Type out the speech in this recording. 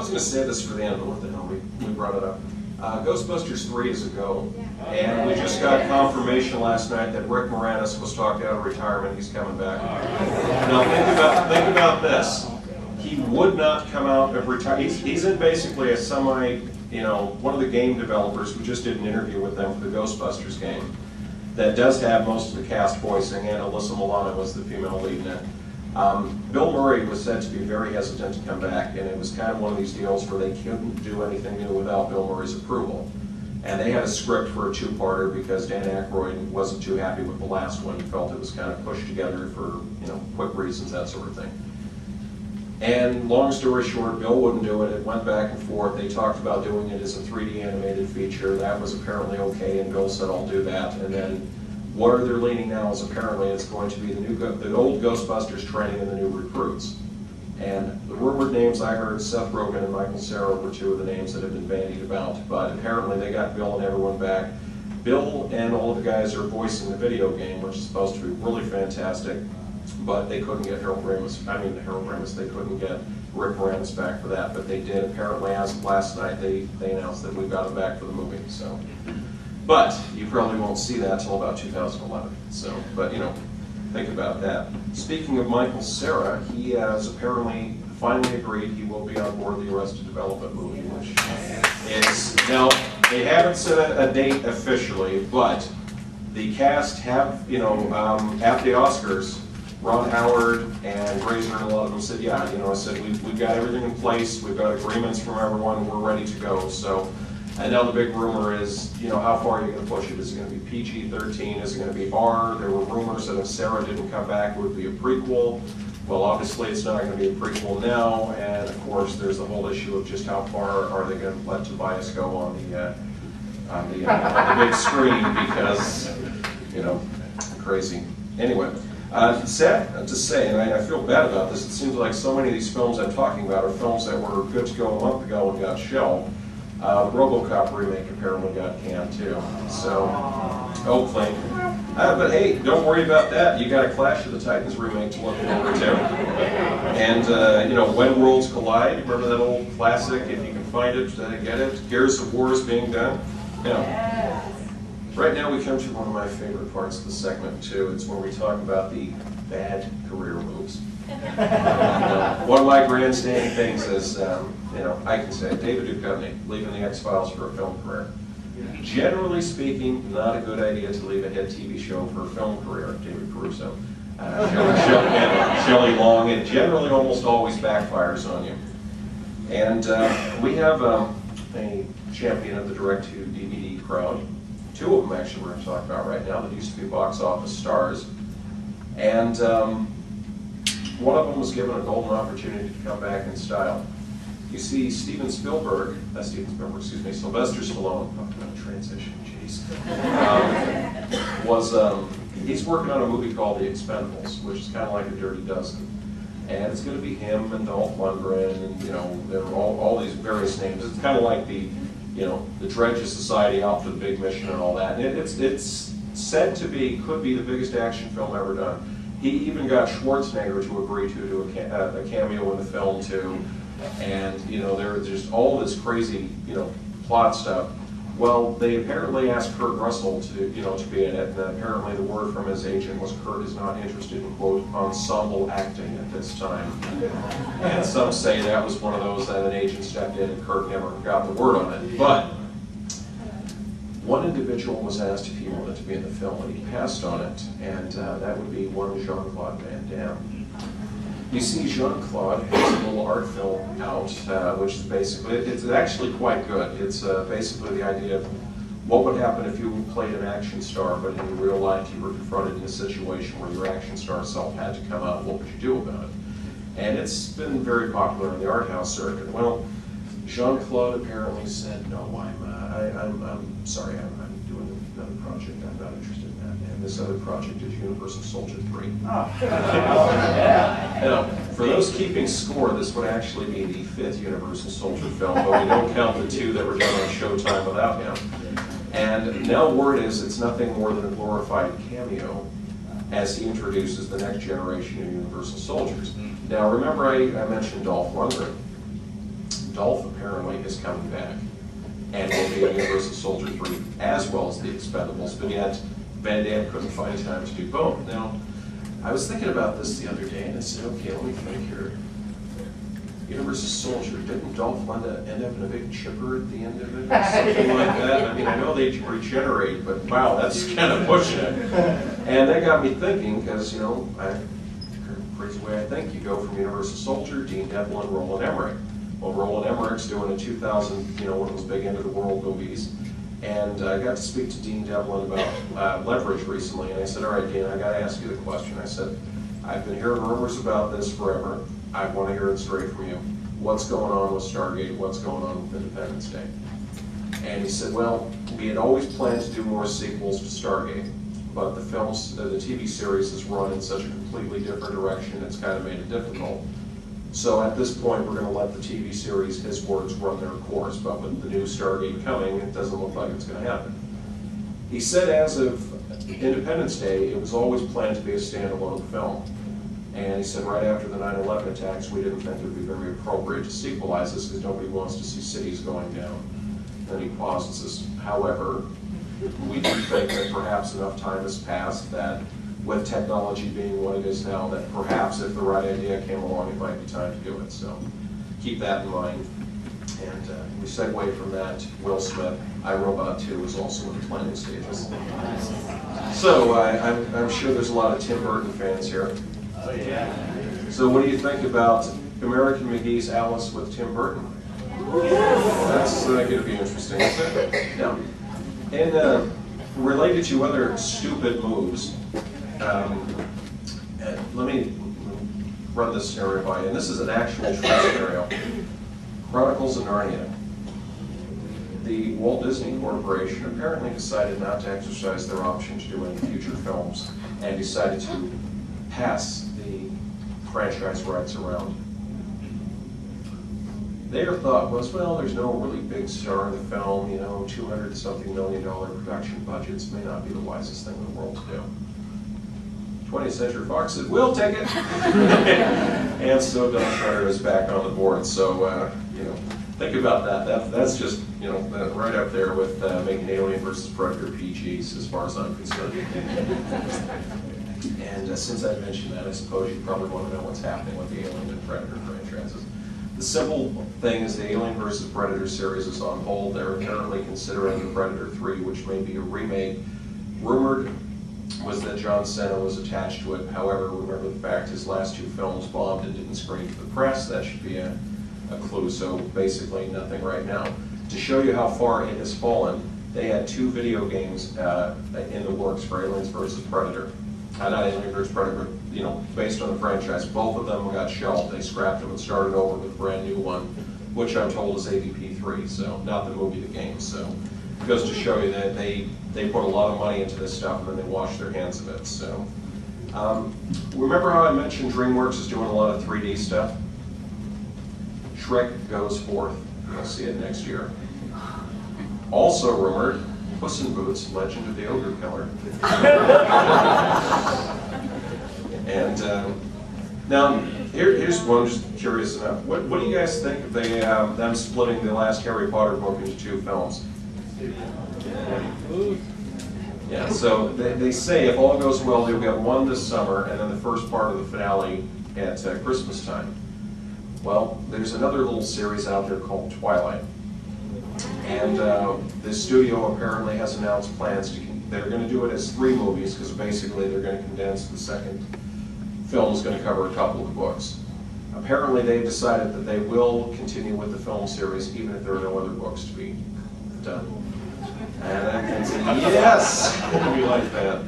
was going to say this for the end, but what the hell, we brought it up. Ghostbusters 3 is a go, and we just got confirmation last night that Rick Moranis was talked out of retirement. He's coming back. Now think about this. He would not come out of retirement. He's in basically a semi, one of the game developers. We just did an interview with them for the Ghostbusters game that does have most of the cast voicing, and Alyssa Milano was the female lead in it. Bill Murray was said to be very hesitant to come back, and it was kind of one of these deals where they couldn't do anything new without Bill Murray's approval. And they had a script for a two-parter because Dan Aykroyd wasn't too happy with the last one. He felt it was kind of pushed together for quick reasons, that sort of thing. And long story short, Bill wouldn't do it. It went back and forth. They talked about doing it as a 3D animated feature. That was apparently okay, and Bill said, I'll do that. And then where they're leaning now is apparently it's going to be the old Ghostbusters training and the new recruits. And the rumored names I heard, Seth Rogen and Michael Cera were two of the names that have been bandied about. But apparently they got Bill and everyone back. Bill and all of the guys are voicing the video game, which is supposed to be really fantastic. But they couldn't get Harold Ramis, they couldn't get Rick Moranis back for that. But they did, apparently, as of last night, they announced that we've got him back for the movie. So, but you probably won't see that till about 2011. So, but think about that. Speaking of Michael Cera, he has apparently finally agreed he will be on board the Arrested Development movie, which is, now, they haven't set a date officially, but the cast have, at the Oscars, Ron Howard and Grazer and a lot of them said, yeah, I said, we've got everything in place, we've got agreements from everyone, we're ready to go. So, and now the big rumor is, how far are you going to push it? Is it going to be PG-13? Is it going to be R? There were rumors that if Sarah didn't come back, it would be a prequel. Well, obviously it's not going to be a prequel now, and of course there's the whole issue of just how far are they going to let Tobias go on the big screen because, crazy. Anyway. Sad to say, and I feel bad about this, it seems like so many of these films I'm talking about are films that were good to go a month ago and got shelved. The RoboCop remake apparently got canned too, so hopefully. But hey, don't worry about that. You got a Clash of the Titans remake to look forward to. And, When Worlds Collide, remember that old classic, if you can find it, get it? Gears of War is being done. Right now we come to one of my favorite parts of the segment too. It's where we talk about the bad career moves. One of my grandstanding things is, I can say, David Duchovny, leaving the X-Files for a film career. Generally speaking, not a good idea to leave a hit TV show for a film career. David Caruso, Shelley Long, it generally almost always backfires on you. And we have a champion of the direct-to-DVD crowd. Two of them actually we're going to talk about right now that used to be box office stars. And one of them was given a golden opportunity to come back in style. You see Sylvester Stallone, transition, jeez, he's working on a movie called The Expendables, which is kind of like a Dirty Dozen. And it's going to be him and Dolph Lundgren and, there are all these various names. It's kind of like the Dredge Society out for the big mission and all that. And it's said to could be the biggest action film ever done. He even got Schwarzenegger to agree to do a cameo in the film too. And, there's just all this crazy, plot stuff. Well, they apparently asked Kurt Russell to be in it, and apparently the word from his agent was Kurt is not interested in, quote, ensemble acting at this time. And some say that was one of those that an agent stepped in and Kurt never got the word on it. But one individual was asked if he wanted to be in the film, and he passed on it, and that would be one Jean-Claude Van Damme. You see, Jean-Claude has a little art film out, which is basically, it's actually quite good. It's basically the idea of what would happen if you played an action star, but in real life you were confronted in a situation where your action star self had to come out. What would you do about it? And it's been very popular in the art house circuit. Well, Jean-Claude apparently said, no, I'm sorry, I'm doing another project. I'm not interested in that. And this other project is Universal Soldier 3. Oh. Now, for those keeping score, this would actually be the 5th Universal Soldier film, but we don't count the 2 that were done on Showtime without him. And now word is it's nothing more than a glorified cameo as he introduces the next generation of Universal Soldiers. Now remember I mentioned Dolph Lundgren. Dolph apparently is coming back and will be in Universal Soldier 3 as well as the Expendables, but yet Van Damme couldn't find time to do both. Now, I was thinking about this the other day and I said, okay, let me think here. Universal Soldier, didn't Dolph Lundgren end up in a big chipper at the end of it? Or something like that? I mean, I know they regenerate, but wow, that's kind of pushing it. And that got me thinking, because, you know, crazy way I think, you go from Universal Soldier, Dean Devlin, Roland Emmerich. Well, Roland Emmerich's doing a 2000, you know, one of those big end of the world movies. And I got to speak to Dean Devlin about Leverage recently, and I said, all right, Dean, I got to ask you the question. I said, I've been hearing rumors about this forever. I want to hear it straight from you. What's going on with Stargate? What's going on with Independence Day? And he said, well, we had always planned to do more sequels to Stargate, but the TV series has run in such a completely different direction, it's kind of made it difficult. So at this point, we're going to let the TV series, his words, run their course, but with the new Stargate coming, it doesn't look like it's going to happen. He said as of Independence Day, it was always planned to be a standalone film. And he said right after the 9/11 attacks, we didn't think it would be very appropriate to sequelize this because nobody wants to see cities going down. Then he pauses and says, however, we do think that perhaps enough time has passed that with technology being what it is now, that perhaps if the right idea came along, it might be time to do it. So keep that in mind. And we segue from that. Will Smith, iRobot 2 is also in the planning stages. So I'm sure there's a lot of Tim Burton fans here. Oh, yeah. So what do you think about American McGee's Alice with Tim Burton? That's going to be interesting, isn't it? Yeah. And related to other stupid moves, let me run this scenario by you. And this is an actual true scenario. Chronicles of Narnia. The Walt Disney Corporation apparently decided not to exercise their option to do any future films and decided to pass the franchise rights around. Their thought was, well, there's no really big star in the film, you know, $200-something million production budgets may not be the wisest thing in the world to do. 20th Century Fox said, we'll take it. And so Don Schreier is back on the board. So, you know, think about that. That's just, you know, right up there with making Alien vs. Predator PGs as far as I'm concerned. And since I mentioned that, I suppose you probably want to know what's happening with the Alien and Predator franchises. The simple thing is the Alien vs. Predator series is on hold. They're apparently considering the Predator 3, which may be a remake. Rumored was that John Cena was attached to it. However, remember the fact his last two films bombed and didn't screen to the press. That should be a clue. So basically nothing right now. To show you how far it has fallen, they had 2 video games in the works for Aliens vs. Predator. Not Alien vs. Predator, but, you know, based on the franchise. Both of them got shelved. They scrapped them and started over with a brand new one, which I'm told is AVP 3, so not the movie, the game. So it goes to show you that they put a lot of money into this stuff and then they wash their hands of it. So remember how I mentioned DreamWorks is doing a lot of 3D stuff? Shrek goes forth. You'll see it next year. Also rumored, Puss in Boots, Legend of the Ogre Killer. And now, here's one, just curious enough. What do you guys think of them splitting the last Harry Potter book into 2 films? Yeah, so they say if all goes well, you'll get one this summer, and then the first part of the finale at Christmas time. Well, there's another little series out there called Twilight. And the studio apparently has announced plans to, they're going to do it as 3 movies, because basically they're going to condense the second film is going to cover a couple of the books. Apparently they've decided that they will continue with the film series even if there are no other books to be done. And I can say, yes, we like that.